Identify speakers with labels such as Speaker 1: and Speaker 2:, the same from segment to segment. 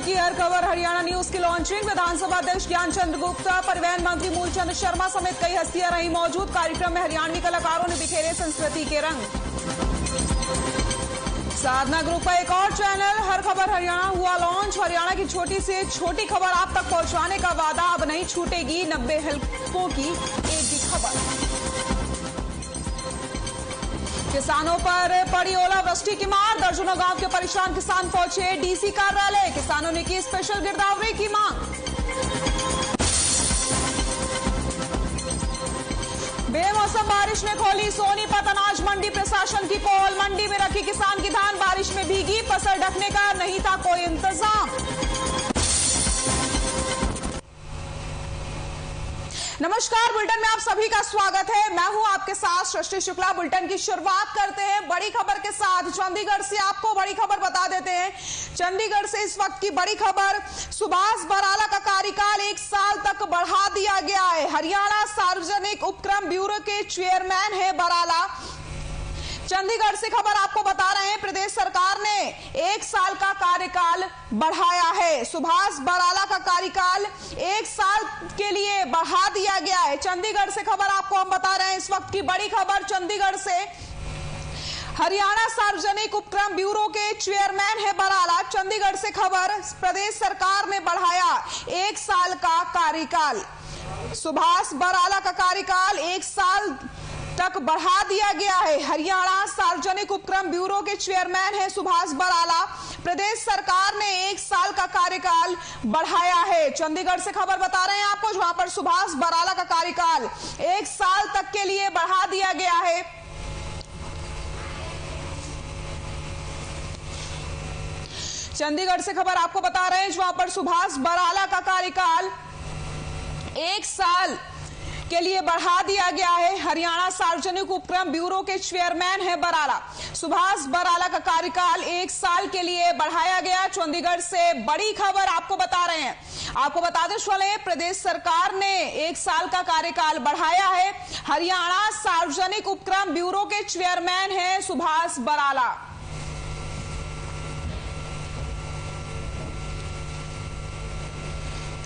Speaker 1: की हर खबर हरियाणा न्यूज की लॉन्चिंग। विधानसभा अध्यक्ष ज्ञानचंद गुप्ता, परिवहन मंत्री मूलचंद शर्मा समेत कई हस्तियां रही मौजूद। कार्यक्रम में हरियाणवी कलाकारों ने बिखेरे संस्कृति के रंग। साधना ग्रुप का एक और चैनल हर खबर हरियाणा हुआ लॉन्च। हरियाणा की छोटी से छोटी खबर आप तक पहुंचाने का वादा, अब नहीं छूटेगी 90 हलकों की एक भी खबर। किसानों पर पड़ी ओलावृष्टि की मार, दर्जनों गांव के परेशान किसान पहुंचे डीसी कार्यालय। किसानों ने की स्पेशल गिरदावरी की मांग। बेमौसम बारिश ने खोली सोनीपत अनाज मंडी प्रशासन की पोल। मंडी में रखी किसान की धान बारिश में भीगी, फसल ढकने का नहीं था कोई इंतजाम। नमस्कार, बुलेटिन में आप सभी का स्वागत है। मैं हूं आपके साथ सृष्टि शुक्ला। बुलेटिन की शुरुआत करते हैं बड़ी खबर के साथ। चंडीगढ़ से आपको बड़ी खबर बता देते हैं। चंडीगढ़ से इस वक्त की बड़ी खबर, सुभाष बराला का कार्यकाल 1 साल तक बढ़ा दिया गया है। हरियाणा सार्वजनिक उपक्रम ब्यूरो के चेयरमैन है बराला। चंडीगढ़ से खबर आपको बता रहे हैं, प्रदेश सरकार ने 1 साल का कार्यकाल बढ़ाया है। सुभाष बराला का कार्यकाल 1 साल के लिए बढ़ा दिया गया है। चंडीगढ़ से खबर आपको हम बता रहे हैं, इस वक्त की बड़ी खबर चंडीगढ़ से। हरियाणा सार्वजनिक उपक्रम ब्यूरो के चेयरमैन है बराला। चंडीगढ़ से खबर, प्रदेश सरकार ने बढ़ाया 1 साल का कार्यकाल। सुभाष बराला का कार्यकाल 1 साल तक बढ़ा दिया गया है। हरियाणा सार्वजनिक उपक्रम ब्यूरो के चेयरमैन है सुभाष बराला। प्रदेश सरकार ने 1 साल का कार्यकाल बढ़ाया है। चंडीगढ़ से खबर बता रहे हैं आपको, जहां पर सुभाष बराला का कार्यकाल 1 साल तक के लिए बढ़ा दिया गया है। चंडीगढ़ से खबर आपको बता रहे हैं, जहां पर सुभाष बराला का कार्यकाल 1 साल के लिए बढ़ा दिया गया है। हरियाणा सार्वजनिक उपक्रम ब्यूरो के चेयरमैन है बराला। सुभाष बराला का कार्यकाल 1 साल के लिए बढ़ाया गया। चंडीगढ़ से बड़ी खबर आपको बता रहे हैं। आपको बताते चले, प्रदेश सरकार ने 1 साल का कार्यकाल बढ़ाया है। हरियाणा सार्वजनिक उपक्रम ब्यूरो के चेयरमैन है सुभाष बराला।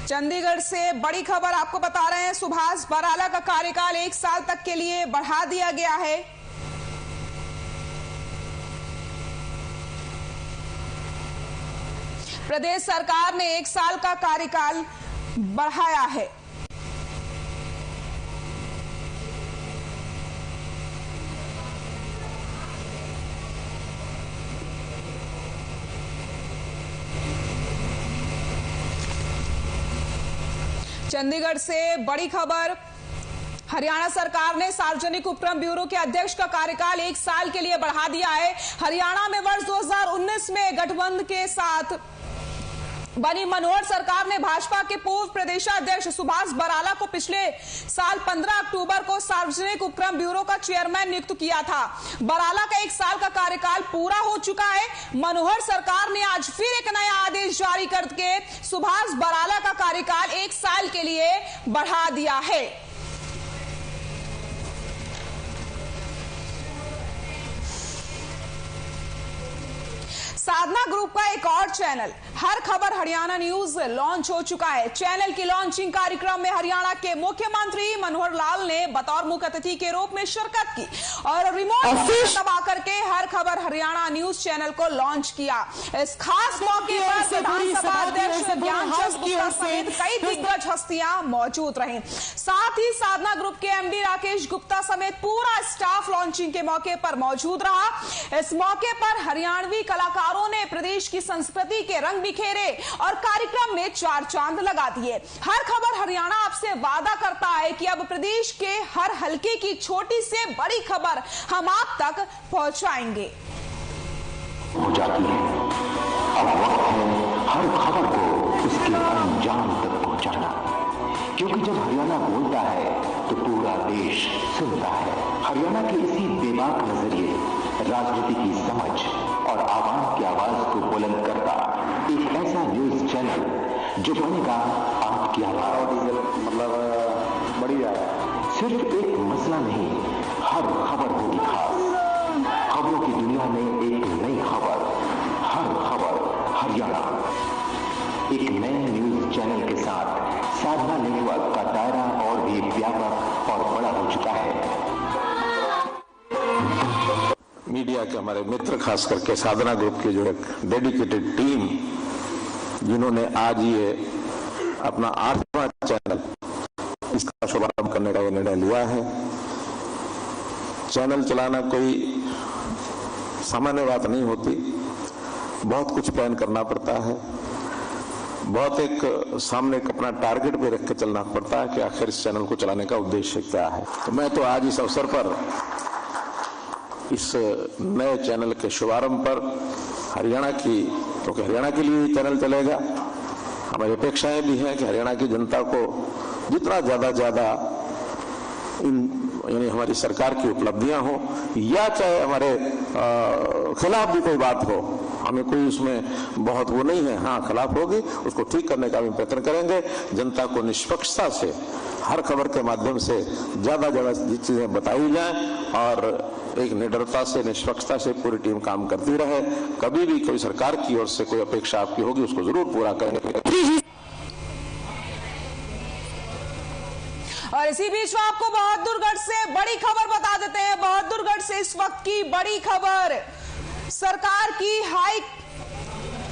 Speaker 1: चंडीगढ़ से बड़ी खबर आपको बता रहे हैं, सुभाष बराला का कार्यकाल 1 साल तक के लिए बढ़ा दिया गया है। प्रदेश सरकार ने 1 साल का कार्यकाल बढ़ाया है। चंडीगढ़ से बड़ी खबर, हरियाणा सरकार ने सार्वजनिक उपक्रम ब्यूरो के अध्यक्ष का कार्यकाल 1 साल के लिए बढ़ा दिया है। हरियाणा में वर्ष 2019 में गठबंधन के साथ बनी मनोहर सरकार ने भाजपा के पूर्व प्रदेशाध्यक्ष सुभाष बराला को पिछले साल 15 अक्टूबर को सार्वजनिक उपक्रम ब्यूरो का चेयरमैन नियुक्त किया था। बराला का 1 साल का कार्यकाल पूरा हो चुका है। मनोहर सरकार ने आज फिर एक नया आदेश जारी करके सुभाष बराला का कार्यकाल 1 साल के लिए बढ़ा दिया है। साधना ग्रुप का एक और चैनल हर खबर हरियाणा न्यूज लॉन्च हो चुका है। चैनल की लॉन्चिंग कार्यक्रम में हरियाणा के मुख्यमंत्री मनोहर लाल ने बतौर मुख्य अतिथि के रूप में शिरकत की और रिमोट दबा करके हर खबर हरियाणा न्यूज चैनल को लॉन्च किया। इस खास मौके पर विधानसभा अध्यक्ष ज्ञानचंद गुप्ता समेत कई दिग्गज हस्तियां मौजूद रही। साथ ही साधना ग्रुप के एमडी राकेश गुप्ता समेत पूरा स्टाफ लॉन्चिंग के मौके पर मौजूद रहा। इस मौके पर हरियाणवी कलाकारों ने प्रदेश की संस्कृति के रंग बिखेरे और कार्यक्रम में 4 चांद लगा दिए। हर खबर हरियाणा आपसे वादा करता है कि अब प्रदेश के हर हलके की छोटी से बड़ी खबर हम आप तक पहुंचाएंगे।
Speaker 2: हो जाती है, अब वक्त है हर खबर को उसके अंजाम तक पहुंचाना, क्योंकि जब हरियाणा बोलता है तो पूरा देश सुनता है। हरियाणा के इसी बेबाक नजरिए, राजनीति की समझ और आवाम की आवाज को बुलंद करता एक ऐसा न्यूज चैनल जो बनेगा आपकी आवाज। मतलब बढ़िया है। सिर्फ एक मसला नहीं, हर खबर होगी खास। खबरों की दुनिया में एक नई खबर, हर खबर हरियाणा। एक नए न्यूज चैनल के साथ साधना नेटवर्क का दायरा और भी व्यापक और बड़ा हो चुका है।
Speaker 3: मीडिया के हमारे मित्र, खास करके साधना ग्रुप की जो एक डेडिकेटेड टीम, जिन्होंने आज ये अपना 8वां चैनल इसका शुभारंभ करने का ये निर्णय लिया है। चैनल चलाना कोई सामान्य बात नहीं होती, बहुत कुछ प्लान करना पड़ता है, बहुत एक सामने एक अपना टारगेट भी रख के चलना पड़ता है कि आखिर इस चैनल को चलाने का उद्देश्य क्या है। तो मैं तो आज इस अवसर पर इस नए चैनल के शुभारंभ पर हरियाणा की, क्योंकि हरियाणा के लिए चैनल चलेगा, हमारी अपेक्षाएं भी हैं कि हरियाणा की जनता को जितना ज्यादा यानी हमारी सरकार की उपलब्धियां हो या चाहे हमारे खिलाफ भी कोई बात हो, हमें कोई उसमें बहुत वो नहीं है। हाँ, खिलाफ होगी, उसको ठीक करने का भी प्रयत्न करेंगे। जनता को निष्पक्षता से हर खबर के माध्यम से ज्यादा चीजें बताई जाएं और एक निडरता से, निष्पक्षता से पूरी टीम काम करती रहे। कभी भी कोई सरकार की ओर से कोई अपेक्षा आपकी होगी, उसको जरूर पूरा करेंगे।
Speaker 1: और इसी बीच में आपको बहादुरगढ़ से बड़ी खबर बता देते हैं। बहादुरगढ़ से इस वक्त की बड़ी खबर, सरकार की हाई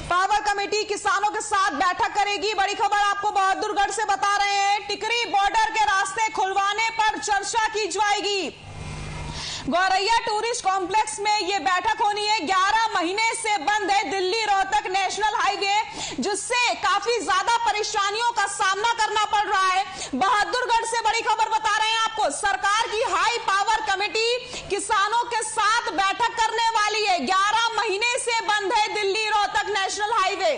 Speaker 1: पावर कमेटी किसानों के साथ बैठक करेगी। बड़ी खबर आपको बहादुरगढ़ से बता रहे हैं। टिकरी बॉर्डर के रास्ते खुलवाने पर चर्चा की जाएगी। गौरैया टूरिस्ट कॉम्प्लेक्स में यह बैठक होनी है। 11 महीने से बंद है दिल्ली रोहतक नेशनल हाईवे, जिससे काफी ज्यादा परेशानियों का सामना करना पड़ रहा है। बहादुरगढ़ से बड़ी खबर बता रहे हैं आपको, सरकार की हाई पावर कमेटी किसानों के साथ बैठक करने वाली है। 11 महीने से बंद है दिल्ली रोहतक नेशनल हाईवे।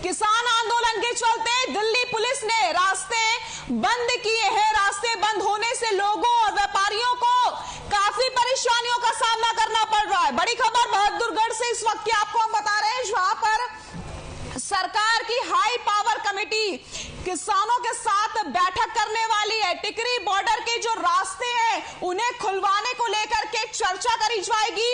Speaker 1: किसान आंदोलन के चलते दिल्ली पुलिस ने रास्ते बंद किए हैं। रास्ते बंद होने से लोगों और व्यापारियों को काफी परेशानियों का सामना करना पड़ रहा है। बड़ी खबर बहादुरगढ़ से इस वक्त की आपको हम बता रहे हैं, जहां पर सरकार की हाई पावर कमेटी किसानों के साथ बैठक करने वाली है। टिकरी बॉर्डर के जो रास्ते हैं उन्हें खुलवाने को लेकर के चर्चा करी जाएगी।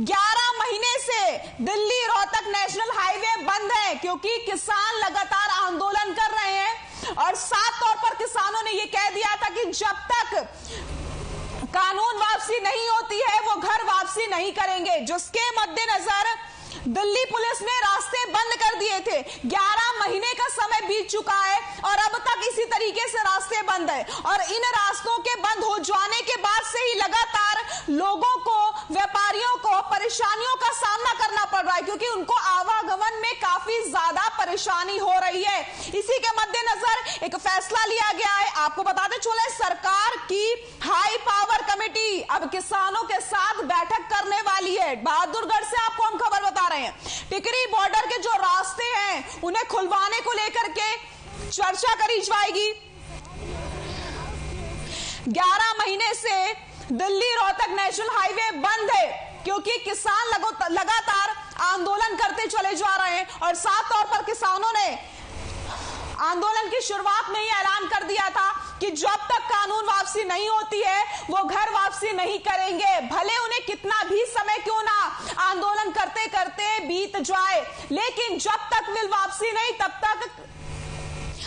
Speaker 1: 11 महीने से दिल्ली रोहतक नेशनल हाईवे बंद है क्योंकि किसान लगातार आंदोलन कर रहे हैं और साफ तौर पर किसानों ने यह कह दिया था कि जब तक कानून वापसी नहीं होती है वो घर वापसी नहीं करेंगे, जिसके मद्देनजर दिल्ली पुलिस ने रास्ते बंद कर दिए थे। 11 महीने का समय बीत चुका है और अब तक इसी तरीके से रास्ते बंद है और इन रास्तों के बंद हो जाने के बाद से ही लगातार लोगों को, व्यापारियों को परेशानियों का सामना करना पड़ रहा है क्योंकि उनको आवागमन में काफी ज्यादा परेशानी हो रही है। इसी के मद्देनजर एक फैसला लिया गया है। आपको बताते चले, सरकार की हाई पावर कमेटी अब किसानों के साथ बैठक करने वाली है। बहादुरगढ़ से आपको हम खबर बता रहे हैं, टिकरी बॉर्डर के जो रास्ते हैं उन्हें खुलवाने को लेकर के चर्चा करी जाएगी। 11 महीने से दिल्ली रोहतक नेशनल हाईवे बंद है क्योंकि किसान लगातार आंदोलन करते चले जा रहे हैं और साफ तौर पर किसानों ने आंदोलन की शुरुआत में ही ऐलान कर दिया था कि जब तक कानून वापसी नहीं होती है वो घर वापसी नहीं करेंगे, भले उन्हें कितना भी समय क्यों ना आंदोलन करते करते बीत जाए, लेकिन जब तक बिल वापसी नहीं तब तक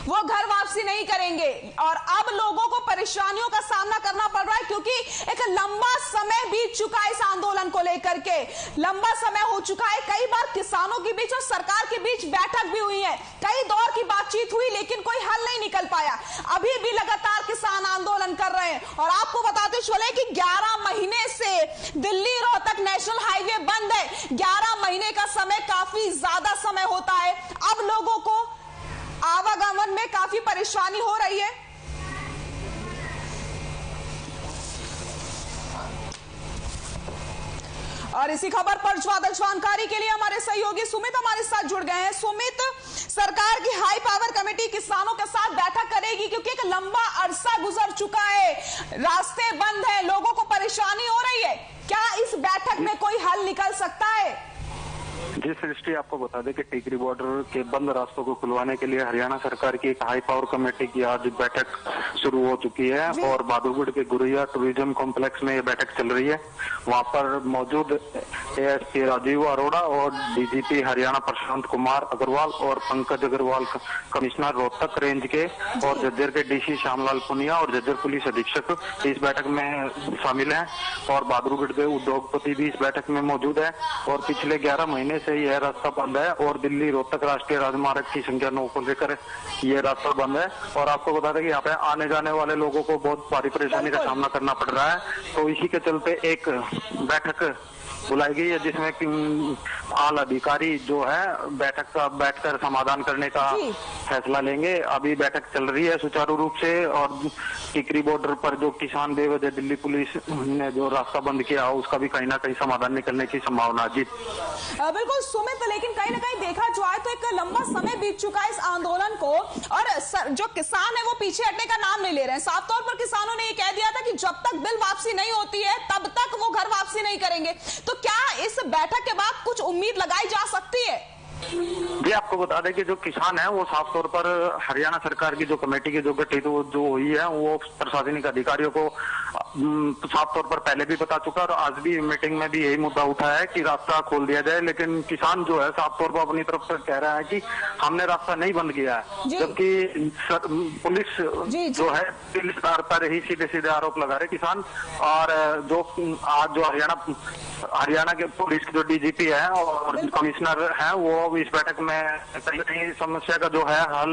Speaker 1: वो घर वापसी नहीं करेंगे। और अब लोगों को परेशानियों का सामना करना पड़ रहा है क्योंकि एक लंबा समय बीत चुका है इस आंदोलन को लेकर के, लंबा समय हो चुका है। कई बार किसानों के बीच और सरकार के बीच बैठक भी हुई है, कई दौर की बातचीत हुई, लेकिन कोई हल नहीं निकल पाया। अभी भी लगातार किसान आंदोलन कर रहे हैं और आपको बताते चले कि 11 महीने से दिल्ली रोहतक नेशनल हाईवे बंद है। 11 महीने का समय काफी ज्यादा समय होता है। अब लोगों को आवागमन में काफी परेशानी हो रही है। और इसी खबर पर ज्यादा जानकारी के लिए हमारे सहयोगी सुमित हमारे साथ जुड़ गए हैं। सुमित, सरकार की हाई पावर कमेटी किसानों के साथ बैठक करेगी क्योंकि एक लंबा अरसा गुजर चुका है, रास्ते बंद है, लोगों को परेशानी हो रही है। क्या इस बैठक में कोई हल निकल सकता है?
Speaker 2: जी
Speaker 4: जी सृष्टि, आपको बता दें कि टिकरी बॉर्डर के बंद रास्तों को खुलवाने के लिए हरियाणा सरकार की एक हाई पावर कमेटी की आज बैठक शुरू हो चुकी है और बहादुरगढ़ के गुरैया टूरिज्म कॉम्प्लेक्स में ये बैठक चल रही है। वहां पर मौजूद एएसपी राजीव अरोड़ा और डीजीपी हरियाणा प्रशांत कुमार अग्रवाल और पंकज अग्रवाल कमिश्नर रोहतक रेंज के और झज्जर के डीसी श्यामलाल पुनिया और झज्जर पुलिस अधीक्षक इस बैठक में शामिल हैं और बहादुरगढ़ के उद्योगपति भी इस बैठक में मौजूद है। और पिछले 11 महीने से यह रास्ता बंद है और दिल्ली रोहतक राष्ट्रीय राजमार्ग की संख्या 9 को लेकर यह रास्ता बंद है। और आपको बता दें कि यहाँ पे आने जाने वाले लोगों को बहुत भारी परेशानी का सामना करना पड़ रहा है। तो इसी के चलते एक बैठक बुलाई गई है जिसमें आला अधिकारी जो है बैठक का बैठकर समाधान करने का फैसला लेंगे। अभी बैठक चल रही है सुचारू रूप से और टिकरी बॉर्डर पर जो किसान बेवजह दिल्ली पुलिस ने जो रास्ता बंद किया उसका भी कहीं ना कहीं समाधान निकलने की संभावना जी।
Speaker 1: बिल्कुल सुमित, लेकिन कहीं ना कहीं देखा जाए तो एक लंबा समय बीत चुका है इस आंदोलन को और जो किसान है वो पीछे हटने का नाम नहीं ले रहे हैं। साफ तौर पर किसानों ने ये कह दिया था कि जब तक बिल वापसी नहीं होती है तब तक वो घर वापसी नहीं करेंगे। तो क्या इस बैठक के बाद कुछ उम्मीद लगाई जा सकती है?
Speaker 4: जी आपको बता दें कि जो किसान है वो साफ तौर पर हरियाणा सरकार की जो कमेटी की जो गठित जो हुई है वो प्रशासनिक अधिकारियों को साफ तौर पर पहले भी बता चुका और आज भी मीटिंग में भी यही मुद्दा उठा है कि रास्ता खोल दिया जाए। लेकिन किसान जो है साफ तौर पर अपनी तरफ से कह रहा है कि हमने रास्ता नहीं बंद किया है, जबकि पुलिस जो है पुलिस पर ही सीधे सीधे आरोप लगा रहे किसान। और जो आज जो हरियाणा के पुलिस के जो डीजीपी है और कमिश्नर है वो इस बैठक में कई समस्या का जो है हल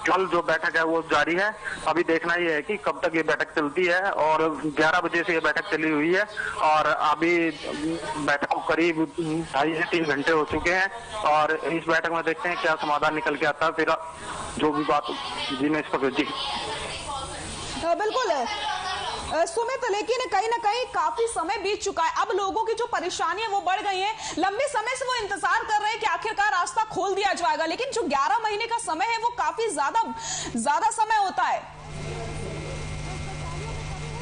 Speaker 4: कल जो बैठक है वो जारी है। अभी देखना ये है कि कब तक ये बैठक चलती है और 11 बजे से ये बैठक चली हुई है और अभी बैठक को करीब 2.5 से 3 घंटे हो चुके हैं और इस बैठक में देखते हैं क्या समाधान निकल के आता है। फिर जो भी बात जी मैं इस पर जी
Speaker 1: बिल्कुल सुमित, लेकिन कहीं ना कहीं काफी समय बीत चुका है। अब लोगों की जो परेशानियां वो बढ़ गई हैं। लंबे समय से वो इंतजार कर रहे हैं कि आखिरकार रास्ता खोल दिया जाएगा, लेकिन जो 11 महीने का समय है वो काफी ज्यादा समय होता है।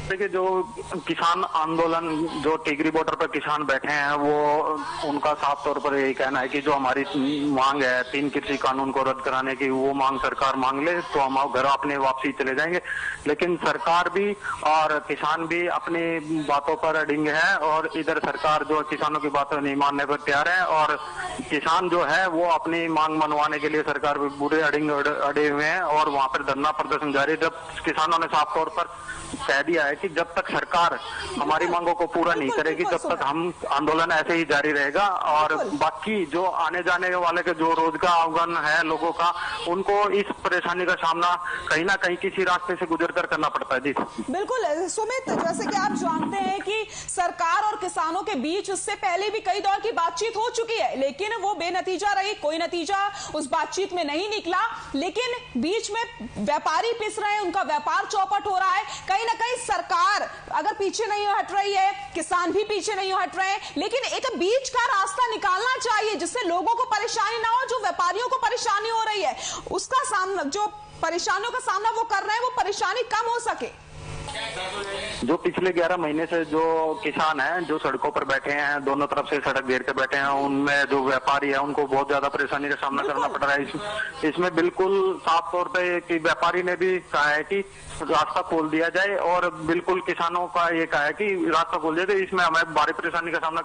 Speaker 4: देखिए जो किसान आंदोलन जो टिकरी बॉर्डर पर किसान बैठे हैं वो उनका साफ तौर पर यही कहना है कि जो हमारी मांग है 3 कृषि कानून को रद्द कराने की वो मांग सरकार मांग ले तो हम घर अपने वापसी चले जाएंगे। लेकिन सरकार भी और किसान भी अपनी बातों पर अडिग है और इधर सरकार जो किसानों की बातों नहीं मानने पर तैयार है और किसान जो है वो अपनी मांग मनवाने के लिए सरकार भी पूरे अड़े हुए हैं और वहां पर धरना प्रदर्शन जारी। जब किसानों ने साफ तौर पर कह दिया है कि जब तक सरकार हमारी मांगों को पूरा नहीं करेगी तब तक हम आंदोलन ऐसे ही जारी रहेगा और बाकी जो आने जाने वाले के जो रोजगार आह्वान है लोगों का उनको इस परेशानी का सामना कहीं ना कहीं किसी रास्ते से गुजर कर करना पड़ता है। जी
Speaker 1: बिल्कुल सुमित, जैसे कि आप जानते हैं कि सरकार और किसानों के बीच उससे पहले भी कई दौर की बातचीत हो चुकी है लेकिन वो बेनतीजा रही, कोई नतीजा उस बातचीत में नहीं निकला। लेकिन बीच में व्यापारी पिस रहे हैं, उनका व्यापार चौपट हो रहा है। कहीं ना कहीं सरकार अगर पीछे नहीं हट रही है, किसान भी पीछे नहीं हट रहे हैं, लेकिन एक बीच का रास्ता निकालना चाहिए जिससे लोगों को परेशानी ना हो, जो व्यापारियों को परेशानी हो रही है उसका सामना, जो परेशानियों का सामना वो कर रहे हैं वो परेशानी कम हो सके।
Speaker 4: जो पिछले 11 महीने से जो किसान हैं जो सड़कों पर बैठे हैं, दोनों तरफ से सड़क घेर के बैठे हैं, उनमें जो व्यापारी है उनको बहुत ज्यादा परेशानी का सामना करना पड़ रहा है। इसमें बिल्कुल साफ तौर पे कि व्यापारी ने भी कहा है कि रास्ता खोल दिया जाए और बिल्कुल किसानों का ये कहा है कि रास्ता खोल दिया जाए। इसमें हमें भारी परेशानी का सामना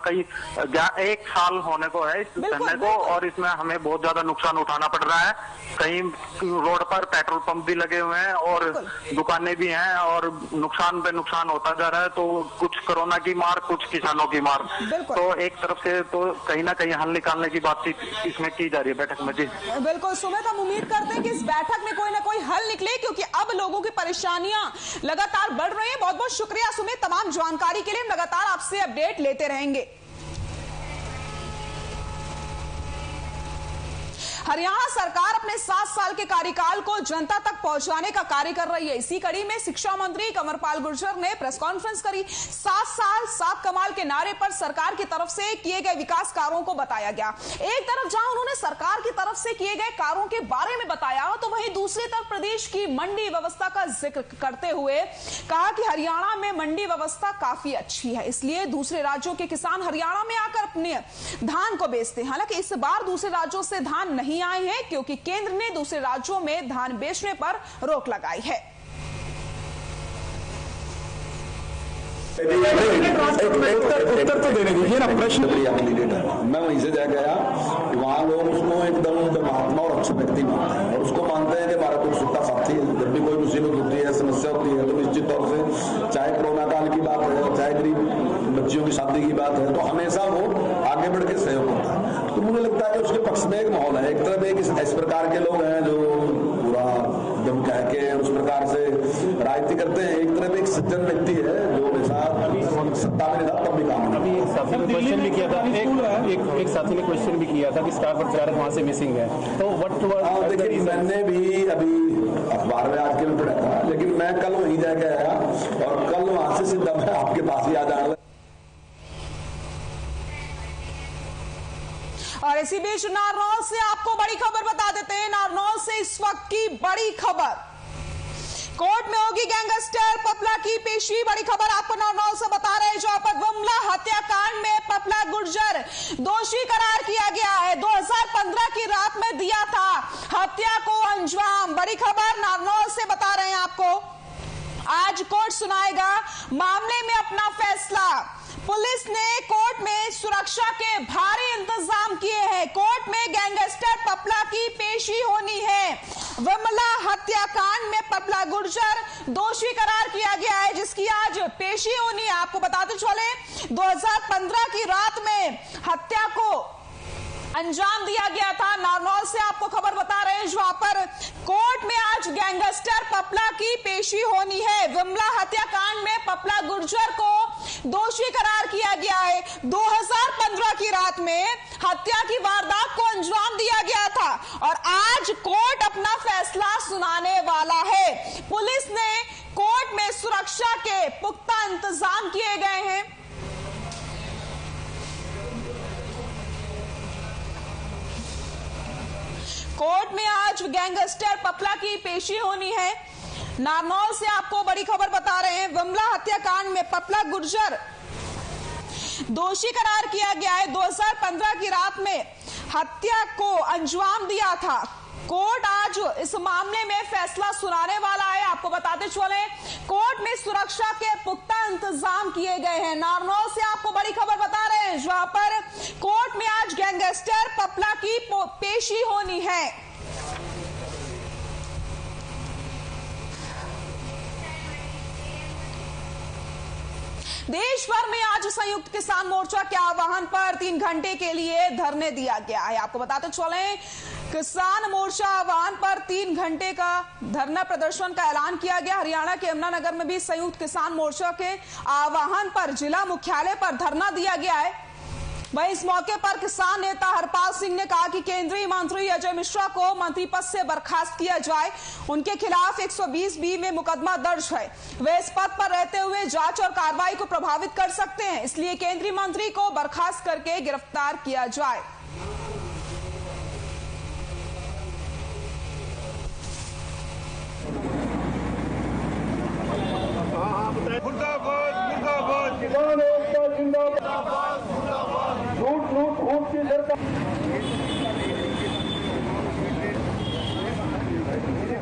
Speaker 4: 1 साल होने को है इस धरने को और इसमें हमें बहुत ज्यादा नुकसान उठाना पड़ रहा है। कहीं रोड पर पेट्रोल पंप भी लगे हुए हैं और दुकानें भी हैं और नुकसान पे नुकसान होता जा रहा है। तो कुछ कोरोना की मार, कुछ किसानों की मार, तो एक तरफ से तो कहीं ना कहीं हल निकालने की बातचीत इसमें की जा रही है बैठक में। जी
Speaker 1: बिल्कुल सुमित, हम उम्मीद करते हैं कि इस बैठक में कोई ना कोई हल निकले क्योंकि अब लोगों की परेशानियां लगातार बढ़ रही हैं। बहुत बहुत शुक्रिया सुमित, तमाम जानकारी के लिए लगातार आपसे अपडेट लेते रहेंगे। हरियाणा सरकार अपने 7 साल के कार्यकाल को जनता तक पहुंचाने का कार्य कर रही है। इसी कड़ी में शिक्षा मंत्री कंवरपाल गुर्जर ने प्रेस कॉन्फ्रेंस करी। 7 साल 7 कमाल के नारे पर सरकार की तरफ से किए गए विकास कार्यों को बताया गया। एक तरफ जहां उन्होंने सरकार की तरफ से किए गए कार्यों के बारे में बताया, तो वहीं दूसरी तरफ प्रदेश की मंडी व्यवस्था का जिक्र करते हुए कहा कि हरियाणा में मंडी व्यवस्था काफी अच्छी है, इसलिए दूसरे राज्यों के किसान हरियाणा में आकर अपने धान को बेचते हैं। हालांकि इस बार दूसरे राज्यों से धान नहीं आए हैं, क्योंकि केंद्र ने दूसरे राज्यों में धान बेचने पर रोक लगाई है।
Speaker 5: उत्तर तो देने दीजिए ना, प्रश्न कैंडिडेट है। मैं वहीं से जाके आया, वहां लोग उसको एकदम महात्मा और अच्छा व्यक्ति मानते हैं और उसको मानते हैं कि हमारा कोई सुखा साथी है। जब भी कोई मुसीबत होती है, समस्या होती है, तो निश्चित तौर से चाहे कोरोना काल की बात है, चाहे गरीब बच्चियों की शादी की बात है, तो हमेशा वो आगे बढ़ के सहयोग करता है। तो मुझे लगता है कि उसके पक्ष में एक माहौल है। एक तरफ एक इस प्रकार के लोग हैं जो पूरा दम कह के उस प्रकार से राजनीति करते हैं, एक तरफ एक सज्जन व्यक्ति है जो हमेशा सत्ता में रहता तब भी काम।
Speaker 6: अभी एक साथी ने क्वेश्चन भी किया था, एक साथी ने क्वेश्चन भी किया था कि स्टाफ प्रचारक वहां से मिसिंग है, तो
Speaker 5: देखिए मैंने भी अभी अखबार में आज के में पढ़ा था, लेकिन मैं कल वहीं जाके आया और कल वहां से सीधा मैं आपके पास ही आ जाना।
Speaker 1: और इसी बीच नारनौल से आपको बड़ी खबर बता देते हैं। नारनौल से इस वक्त की बड़ी खबर, कोर्ट में होगी गैंगस्टर पपला की पेशी। बड़ी खबर आपको नारनौल से बता रहे हैं, जहां पर विमला हत्याकांड में पपला गुर्जर दोषी करार किया गया है। 2015 की रात में दिया था हत्या को अंजाम। बड़ी खबर नारनौल से बता रहे हैं आपको। आज कोर्ट सुनाएगा मामले में अपना फैसला। पुलिस ने कोर्ट में सुरक्षा के भारी इंतजाम किए हैं। कोर्ट में गैंगस्टर पपला की पेशी होनी है। विमला हत्याकांड में पपला गुर्जर दोषी करार किया गया है, जिसकी आज पेशी होनी है। आपको बताते चले 2015 की रात में हत्या को अंजाम दिया गया था। नारनौल से आपको खबर बता रहे हैं, जहां पर कोर्ट में आज गैंगस्टर पपला की पेशी होनी है। विमला हत्याकांड में पपला गुर्जर को दोषी करार किया गया है। 2015 की रात में हत्या की वारदात को अंजाम दिया गया था और आज कोर्ट अपना फैसला सुनाने वाला है। पुलिस ने कोर्ट में सुरक्षा के पुख्ता इंतजाम किए गए हैं। कोर्ट में आज गैंगस्टर पपला की पेशी होनी है। नारनौल से आपको बड़ी खबर बता रहे हैं, विमला हत्याकांड में पपला गुर्जर दोषी करार किया गया है। 2015 की रात में हत्या को अंजाम दिया था। कोर्ट आज इस मामले में फैसला सुनाने वाला है। आपको बताते चले कोर्ट में सुरक्षा के पुख्ता इंतजाम किए गए हैं। नारनौल से आपको बड़ी खबर बता रहे हैं, जहां पर कोर्ट में आज गैंगस्टर पपला की पेशी होनी है। देश भर में आज संयुक्त किसान मोर्चा के आह्वान पर 3 घंटे के लिए धरने दिया गया है। आपको बताते चलें किसान मोर्चा आह्वान पर 3 घंटे का धरना प्रदर्शन का ऐलान किया गया। हरियाणा के यमुनानगर में भी संयुक्त किसान मोर्चा के आह्वान पर जिला मुख्यालय पर धरना दिया गया है। वहीं इस मौके पर किसान नेता हरपाल सिंह ने कहा कि केंद्रीय मंत्री अजय मिश्रा को मंत्री पद से बर्खास्त किया जाए। उनके खिलाफ 120B में मुकदमा दर्ज है। वे इस पद पर रहते हुए जांच और कार्रवाई को प्रभावित कर सकते हैं, इसलिए केंद्रीय मंत्री को बर्खास्त करके गिरफ्तार किया जाए।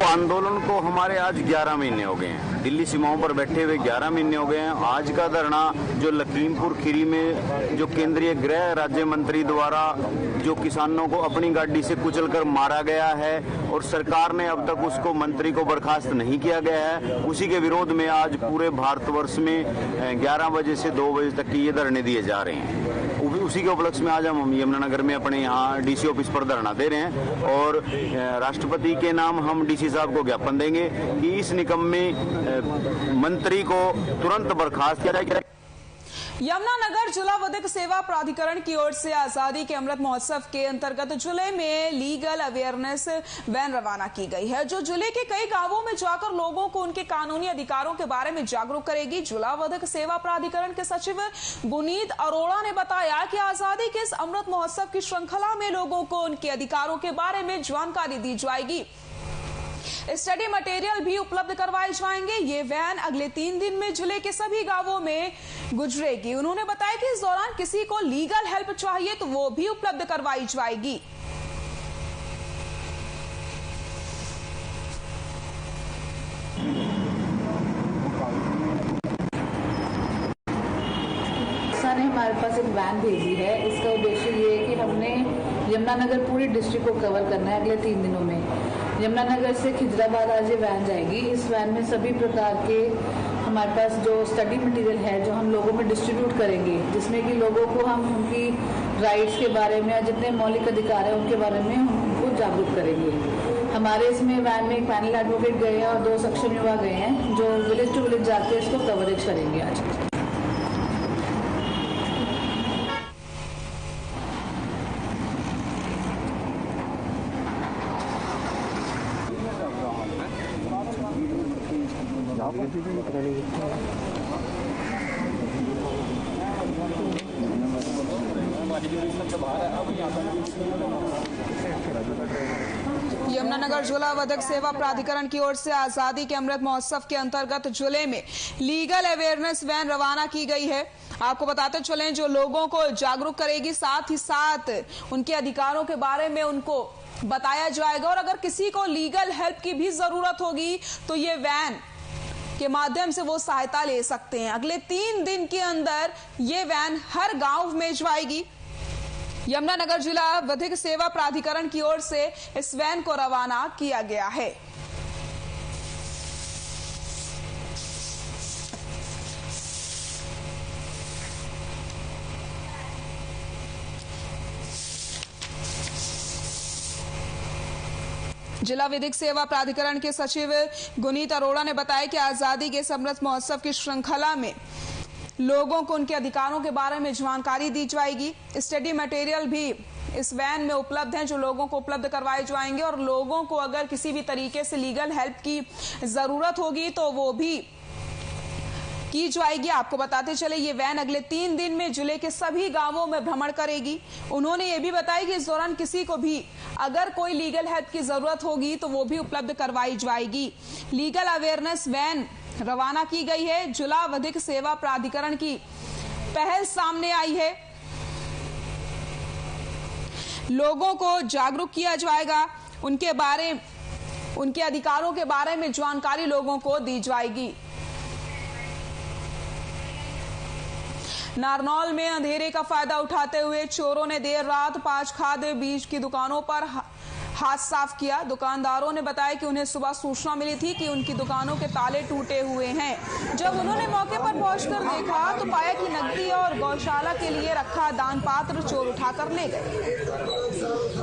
Speaker 7: आंदोलन को हमारे आज 11 महीने हो गए हैं। दिल्ली सीमाओं पर बैठे हुए 11 महीने हो गए हैं। आज का धरना जो लखीमपुर खीरी में जो केंद्रीय गृह राज्य मंत्री द्वारा जो किसानों को अपनी गाड़ी से कुचलकर मारा गया है और सरकार ने अब तक उसको मंत्री को बर्खास्त नहीं किया गया है, उसी के विरोध में आज पूरे भारतवर्ष में 11 बजे से 2 बजे तक ये धरने दिए जा रहे हैं। उसी के उपलक्ष्य में आज हम यमुनानगर में अपने यहाँ डीसी ऑफिस पर धरना दे रहे हैं और राष्ट्रपति के नाम हम डीसी साहब को ज्ञापन देंगे कि इस निकम्मे मंत्री को तुरंत बर्खास्त किया जाए।
Speaker 1: यमुनानगर जिला विधिक सेवा प्राधिकरण की ओर से आजादी के अमृत महोत्सव के अंतर्गत जिले में लीगल अवेयरनेस वैन रवाना की गई है, जो जिले के कई गांवों में जाकर लोगों को उनके कानूनी अधिकारों के बारे में जागरूक करेगी। जिला विधिक सेवा प्राधिकरण के सचिव गुनीत अरोड़ा ने बताया कि आजादी के इस अमृत महोत्सव की श्रृंखला में लोगों को उनके अधिकारों के बारे में जानकारी दी जाएगी। स्टडी मटेरियल भी उपलब्ध करवाए जाएंगे। ये वैन अगले 3 दिन में जिले के सभी गांवों में गुजरेगी। उन्होंने बताया कि इस दौरान किसी को लीगल हेल्प चाहिए तो वो भी उपलब्ध करवाई जाएगी।
Speaker 8: सर ने हमारे पास एक वैन भेजी है। इसका उद्देश्य ये है कि हमने यमुनानगर पूरी डिस्ट्रिक्ट को कवर करना है अगले 3 दिनों में। यमुनानगर से खिजराबाद आज ये वैन जाएगी। इस वैन में सभी प्रकार के हमारे पास जो स्टडी मटेरियल है जो हम लोगों में डिस्ट्रीब्यूट करेंगे, जिसमें कि लोगों को हम उनकी राइट्स के बारे में, जितने मौलिक अधिकार है उनके बारे में उनको जागरूक करेंगे। हमारे इसमें वैन में एक पैनल एडवोकेट गए हैं और 2 सक्षम युवा गए हैं जो विलेज टू विलेज जाके इसको कवरेज करेंगे। आज
Speaker 1: यमुनानगर जिला विधिक सेवा प्राधिकरण की ओर से आजादी के अमृत महोत्सव के अंतर्गत जिले में लीगल अवेयरनेस वैन रवाना की गई है। आपको बताते चलें, जो लोगों को जागरूक करेगी, साथ ही साथ उनके अधिकारों के बारे में उनको बताया जाएगा। और अगर किसी को लीगल हेल्प की भी जरूरत होगी तो ये वैन के माध्यम से वो सहायता ले सकते हैं। अगले 3 दिन के अंदर ये वैन हर गांव में जाएगी। यमुनानगर जिला विधिक सेवा प्राधिकरण की ओर से इस वैन को रवाना किया गया है। जिला विधिक सेवा प्राधिकरण के सचिव गुनीत अरोड़ा ने बताया कि आजादी के अमृत महोत्सव की श्रृंखला में लोगों को उनके अधिकारों के बारे में जानकारी दी जाएगी। स्टडी मटेरियल भी इस वैन में उपलब्ध हैं जो लोगों को उपलब्ध करवाए जाएंगे। और लोगों को अगर किसी भी तरीके से लीगल हेल्प की जरूरत होगी तो वो भी की जाएगी। आपको बताते चले, ये वैन अगले 3 दिन में जिले के सभी गांवों में भ्रमण करेगी। उन्होंने ये भी बताया कि इस दौरान किसी को भी अगर कोई लीगल हेल्प की जरूरत होगी तो वो भी उपलब्ध करवाई जाएगी। लीगल अवेयरनेस वैन रवाना की गई है। जिला विधिक सेवा प्राधिकरण की पहल सामने आई है। लोगों को जागरूक किया जाएगा, उनके अधिकारों के बारे में जानकारी लोगों को दी जाएगी। नारनौल में अंधेरे का फायदा उठाते हुए चोरों ने देर रात 5 खाद्य बीज की दुकानों पर हाथ साफ किया। दुकानदारों ने बताया कि उन्हें सुबह सूचना मिली थी कि उनकी दुकानों के ताले टूटे हुए हैं। जब उन्होंने मौके पर पहुंचकर देखा तो पाया कि नकदी और गौशाला के लिए रखा दान पात्र चोर उठाकर ले गए।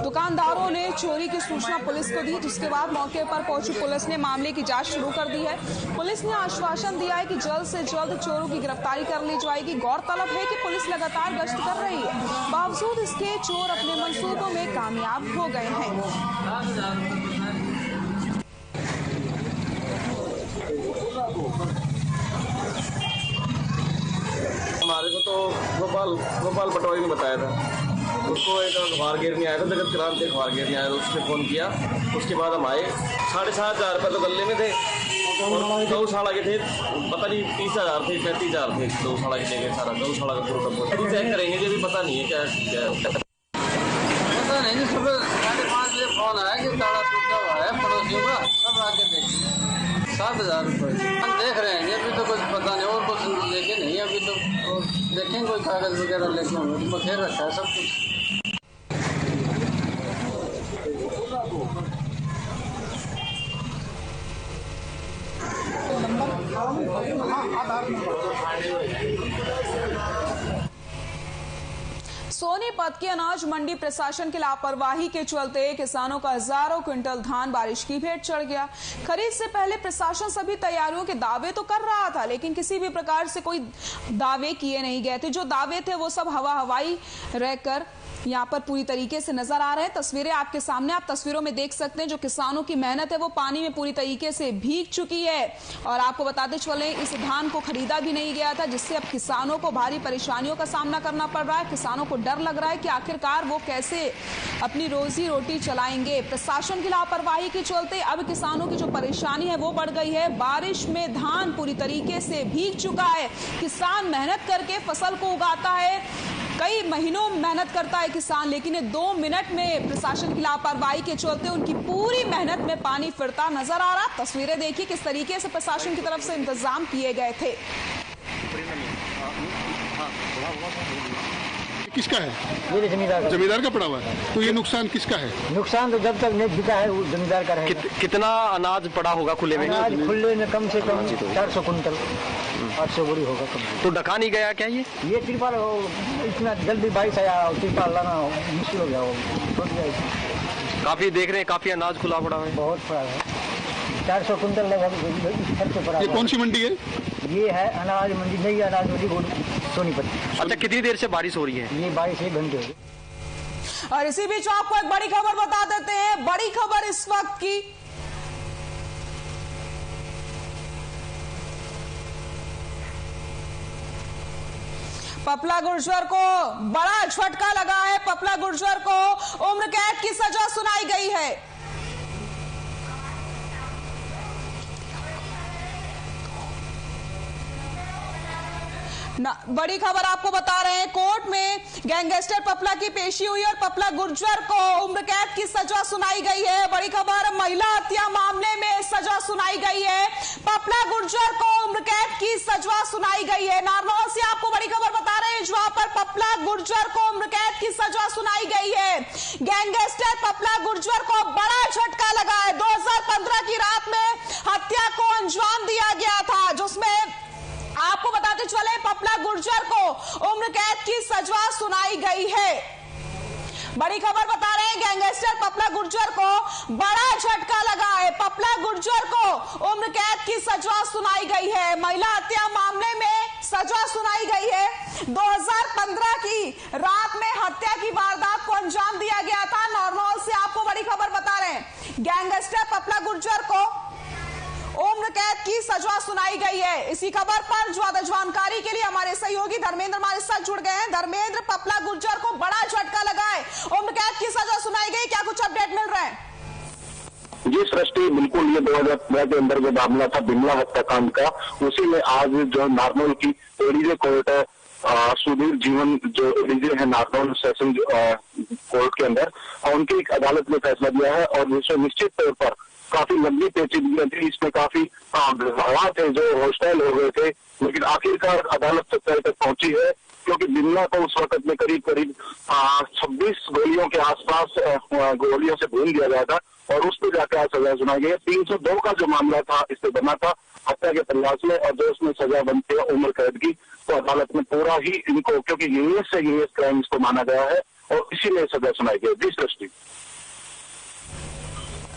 Speaker 1: दुकानदारों ने चोरी की सूचना पुलिस को दी, जिसके बाद मौके पर पहुंची पुलिस ने मामले की जांच शुरू कर दी है। पुलिस ने आश्वासन दिया है कि जल्द से जल्द चोरों की गिरफ्तारी कर ली जाएगी। गौरतलब है कि पुलिस लगातार गश्त कर रही है, बावजूद इसके चोर अपने मंसूबों में कामयाब हो गए हैं।
Speaker 9: हमारे को तो गोपाल पटवारी ने बताया था। उसको एक अखबार गिरने आया था, जगत क्रांति अखबार गिरने आया था, उसने फोन किया। उसके बाद हम आए। 7,500 रुपये तो गले में थे और गौशाला के थे, पता नहीं 30,000 थे, 35,000 थे गौशाला के लेके। सारा गौशाला का पूरा चेक करेंगे, जो भी पता नहीं है क्या पता नहीं। सुबह 5:30 बजे फोन आया कि ताला टूटा हुआ है पड़ोसियों का, सब आके देखें। 7,000 रुपये हम देख रहे हैं, अभी तो कुछ पता नहीं और कुछ लेके नहीं। अभी तो देखें कोई कागज वगैरह लेके होंगे, बखेर रखा है सब कुछ।
Speaker 1: सोनी सोनीपत की अनाज मंडी प्रशासन की लापरवाही के चलते किसानों का हजारों क्विंटल धान बारिश की भेंट चढ़ गया। खरीद से पहले प्रशासन सभी तैयारियों के दावे तो कर रहा था, लेकिन किसी भी प्रकार से कोई दावे किए नहीं गए थे। जो दावे थे वो सब हवाई रहकर यहाँ पर पूरी तरीके से नजर आ रहे हैं। तस्वीरें आपके सामने, आप तस्वीरों में देख सकते हैं जो किसानों की मेहनत है वो पानी में पूरी तरीके से भीग चुकी है। और आपको बताते चले, इस धान को खरीदा भी नहीं गया था, जिससे अब किसानों को भारी परेशानियों का सामना करना पड़ रहा है। किसानों को डर लग रहा है कि आखिरकार वो कैसे अपनी रोजी रोटी चलाएंगे। प्रशासन की लापरवाही के चलते अब किसानों की जो परेशानी है वो बढ़ गई है। बारिश में धान पूरी तरीके से भीग चुका है। किसान मेहनत करके फसल को उगाता है, कई महीनों मेहनत करता है किसान, लेकिन 2 मिनट में प्रशासन की लापरवाही के चलते उनकी पूरी मेहनत में पानी फिरता नजर आ रहा। तस्वीरें देखिए किस तरीके से प्रशासन की तरफ से इंतजाम किए गए थे।
Speaker 10: किसका है?
Speaker 11: मेरे
Speaker 10: जमींदार का पड़ा हुआ है। तो ये नुकसान किसका है?
Speaker 11: नुकसान तो जब तक नहीं बिका है वो जमींदार का रहेगा।
Speaker 6: कितना अनाज पड़ा होगा खुले में?
Speaker 11: अनाज खुले में कम से कम 400 कुंटल 800 बोरी होगा कम।
Speaker 6: तो ढका नहीं गया क्या
Speaker 11: ये तिरपाल इतना जल्दी बारिश आया, तिरपाल लाना मुश्किल हो गया, टूट गया।
Speaker 6: काफी देख रहे हैं, काफी अनाज खुला पड़ा है,
Speaker 11: बहुत पड़ा है। 400 कुंटल लगभग पड़ा।
Speaker 10: ये कौन सी मंडी है?
Speaker 11: ये है अनाज मंडी, नई अनाज मंडी सोनीपत।
Speaker 6: अच्छा, कितनी देर से बारिश हो रही है?
Speaker 11: ये बारिश 1 घंटे हो गई।
Speaker 1: और इसी बीच आपको एक बड़ी खबर बता देते हैं। बड़ी खबर इस वक्त की, पपला गुर्जर को बड़ा झटका लगा है। पपला गुर्जर को उम्र कैद की सजा सुनाई गई है। बड़ी खबर आपको बता रहे हैं, कोर्ट में गैंगस्टर पपला की पेशी हुई और पपला गुर्जर को उम्र कैद की सजा सुनाई गई है। बड़ी खबर, महिला हत्या मामले में सजा सुनाई गई है। पपला गुर्जर को उम्र कैद की सजा सुनाई गई है। नारनौल से आपको बड़ी खबर बता रहे हैं, जहां पर पपला गुर्जर को उम्र कैद की सजा सुनाई गई है। गैंगस्टर पपला गुर्जर को बड़ा झटका लगा है। 2015 की रात में हत्या को अंजाम दिया गया था, जिसमें आपको बताते चले पपला गुर्जर को उम्र कैद की सजा सुनाई गई है। बड़ी खबर बता रहे हैं, गैंगस्टर पपला गुर्जर को बड़ा झटका लगा है। पपला गुर्जर को उम्र कैद की सजा सुनाई गई है। महिला हत्या मामले में सजा सुनाई गई है। 2015 की रात में हत्या की वारदात को अंजाम दिया गया था। नारनौल से आपको बड़ी खबर बता रहे हैं, गैंगस्टर पपला गुर्जर को उम्र कैद की सजा सुनाई गई है। इसी खबर पर ज्यादा जानकारी के लिए हमारे सहयोगी धर्मेंद्र हमारे साथ जुड़ गए हैं। धर्मेंद्र, पपला गुर्जर को बड़ा झटका लगा है, उम्र कैद की सजा सुनाई गई, क्या कुछ अपडेट मिल रहा है?
Speaker 2: जी सृष्टि, बिल्कुल ये 2015 के अंदर जो मामला था बिमला हत्याकांड का, उसी में आज जो नारनौल की एडीजे कोर्ट है, सुधीर जीवन जो एडीजे है नारनौल सेशन कोर्ट के अंदर, उनकी एक अदालत ने फैसला दिया है और जिसमें निश्चित तौर पर काफी लंबी पेचीदगियां थी, इसमें काफी विवाद थे जो हॉस्टाइल हो गए थे, लेकिन आखिरकार अदालत सच्चाई तक पहुंची है, क्योंकि बिमला को उस वक्त में करीब 26 गोलियों के आसपास गोलियों से भून दिया गया था और उस पर जाकर आज सजा सुनाई गई है। 302 का जो मामला था इस पे बना था हत्या के प्रयास में, और जो उसमें सजा बनती है उम्र कैद की, तो अदालत ने पूरा ही इनको, क्योंकि यूएस से यूएस क्राइम इसको माना गया है और इसी में सजा सुनाई गई। जी सृष्टि।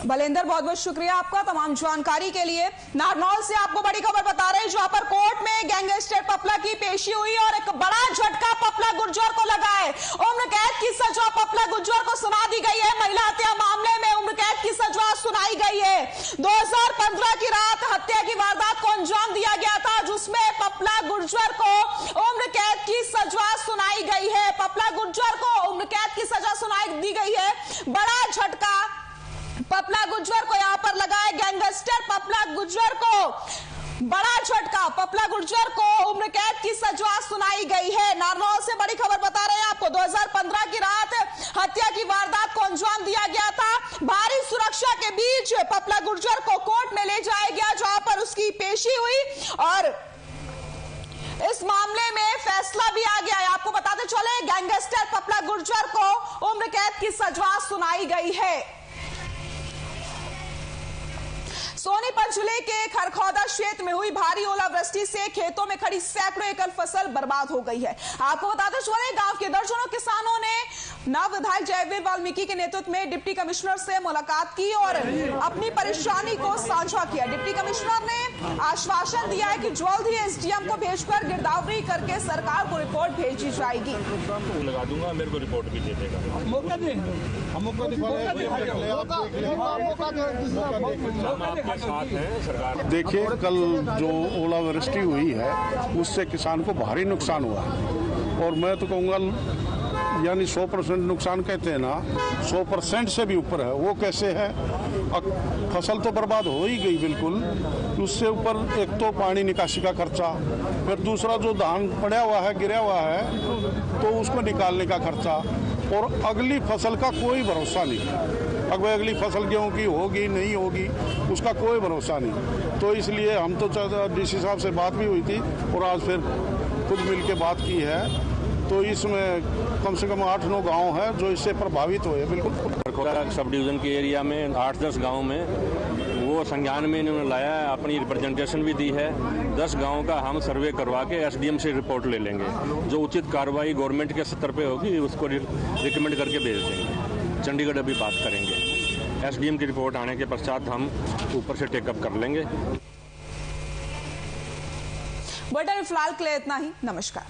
Speaker 1: बलेंदर, बहुत बहुत शुक्रिया आपका तमाम जानकारी के लिए। नारनौल से आपको बड़ी खबर बता रहे हैं, जहां पर कोर्ट में गैंगस्टर पपला की पेशी हुई और एक बड़ा झटका पपला गुर्जर को लगा है। उम्र कैद की सजा पपला गुर्जर को सुना दी गई है। महिला हत्या मामले में उम्र कैद की सजा सुनाई गई है। 2015 की रात हत्या की वारदात को अंजाम दिया गया था, जिसमें पपला गुर्जर को उम्र कैद की सजा सुनाई गई है। पपला गुर्जर को उम्र कैद की सजा सुनाई दी गई है। बड़ा झटका पपला गुर्जर को यहां पर लगा है। गैंगस्टर पपला गुर्जर को बड़ा झटका, पपला गुर्जर को उम्र कैद की सजा सुनाई गई है। नारनौल से बड़ी खबर बता रहे हैं आपको, 2015 की रात हत्या की वारदात को अंजाम दिया गया था। भारी सुरक्षा के बीच पपला गुर्जर को कोर्ट में ले जाया गया, जहां पर उसकी पेशी हुई और इस मामले में फैसला भी आ गया है। आपको बताते चले, गैंगस्टर पपला गुर्जर को उम्र कैद की सजा सुनाई गई है। सोनीपत जिले के खरखौदा क्षेत्र में हुई भारी ओलावृष्टि से खेतों में खड़ी सैकड़ों एकड़ फसल बर्बाद हो गई है। आपको बताते चले गांव के दर्जनों किसानों ने नव विधायक जयवीर वाल्मीकि के नेतृत्व में डिप्टी कमिश्नर से मुलाकात की और अपनी परेशानी को साझा किया। डिप्टी कमिश्नर ने आश्वासन दिया है कि जल्द ही एसडीएम को भेजकर गिरदावरी करके सरकार को रिपोर्ट भेजी जाएगी।
Speaker 12: लगा दूंगा, मेरे को रिपोर्ट भी दे देगा।
Speaker 10: देखिए, कल जो ओलावृष्टि हुई है उससे किसान को भारी नुकसान हुआ और मैं तो कहूँगा यानी 100% नुकसान कहते हैं ना, 100% से भी ऊपर है। वो कैसे है? फसल तो बर्बाद हो ही गई बिल्कुल, उससे ऊपर एक तो पानी निकासी का खर्चा, फिर दूसरा जो धान पड़ा हुआ है गिरा हुआ है तो उसको निकालने का खर्चा, और अगली फसल का कोई भरोसा नहीं। अब अगली फसल गेहूं की होगी नहीं होगी उसका कोई भरोसा नहीं। तो इसलिए हम तो डीसी साहब से बात भी हुई थी और आज फिर खुद मिल के बात की है। तो इसमें कम से कम 8-9 गांव हैं जो इससे प्रभावित हुए। बिल्कुल
Speaker 12: खरखौदा सब डिवीजन के एरिया में 8-10 गांव में वो संज्ञान में इन्होंने लाया है, अपनी रिप्रेजेंटेशन भी दी है। 10 गांव का हम सर्वे करवा के एसडीएम से रिपोर्ट ले लेंगे। जो उचित कार्रवाई गवर्नमेंट के स्तर पे होगी उसको रिकमेंड करके भेज देंगे। चंडीगढ़ अभी बात करेंगे। एसडीएम की रिपोर्ट आने के पश्चात हम ऊपर से टेकअप कर लेंगे।
Speaker 1: बुलेटिन फिलहाल के लिए इतना ही। नमस्कार।